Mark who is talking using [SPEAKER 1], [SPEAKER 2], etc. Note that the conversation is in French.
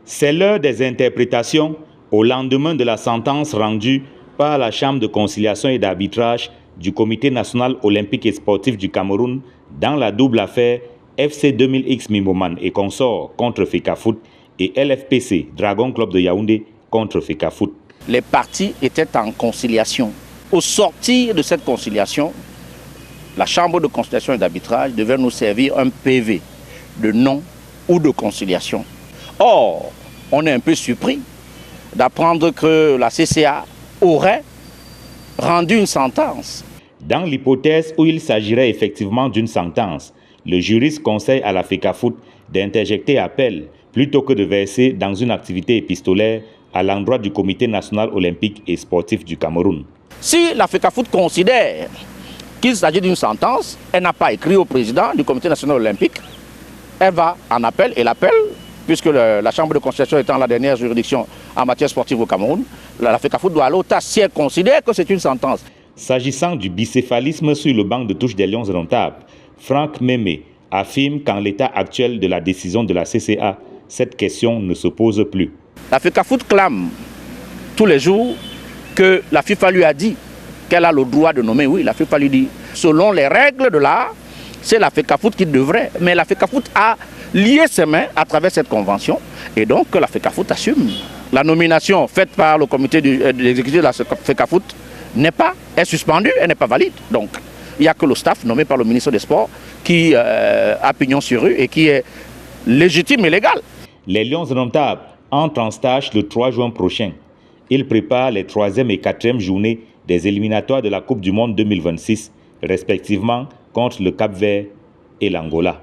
[SPEAKER 1] C'est l'heure des interprétations au lendemain de la sentence rendue par la Chambre de conciliation et d'arbitrage du Comité national olympique et sportif du Cameroun dans la double affaire FC 2000X Mimoman et consorts contre Fecafoot et LFPC Dragon Club de Yaoundé contre Fecafoot.
[SPEAKER 2] Les parties étaient en conciliation. Au sortir de cette conciliation, la Chambre de conciliation et d'arbitrage devait nous servir un PV de non ou de conciliation. Or, on est un peu surpris d'apprendre que la CCA aurait rendu une sentence.
[SPEAKER 1] Dans l'hypothèse où il s'agirait effectivement d'une sentence, le juriste conseille à la Fecafoot d'interjecter appel plutôt que de verser dans une activité épistolaire à l'endroit du Comité national olympique et sportif du Cameroun.
[SPEAKER 2] Si la Fecafoot considère qu'il s'agit d'une sentence, elle n'a pas écrit au président du Comité national olympique, elle va en appel et l'appel, puisque la Chambre de conciliation étant la dernière juridiction en matière sportive au Cameroun, la Fecafoot doit aller au TAS si elle considère que c'est une sentence.
[SPEAKER 1] S'agissant du bicéphalisme sur le banc de touche des Lions indomptables, Franck Mémé affirme qu'en l'état actuel de la décision de la CCA, cette question ne se pose plus.
[SPEAKER 2] La Fecafoot clame tous les jours que la FIFA lui a dit qu'elle a le droit de nommer. Oui, la FIFA lui dit, selon les règles de l'art, c'est la Fecafoot qui devrait. Mais la Fecafoot a lié ses mains à travers cette convention et donc la Fecafoot assume. La nomination faite par le comité de l'exécutif de la Fecafoot est suspendue, elle n'est pas valide. Donc, il n'y a que le staff nommé par le ministre des Sports qui a pignon sur rue et qui est légitime et légal.
[SPEAKER 1] Les Lions indomptables entrent en stage le 3 juin prochain. Ils préparent les 3e et 4e journées des éliminatoires de la Coupe du Monde 2026, respectivement contre le Cap-Vert et l'Angola.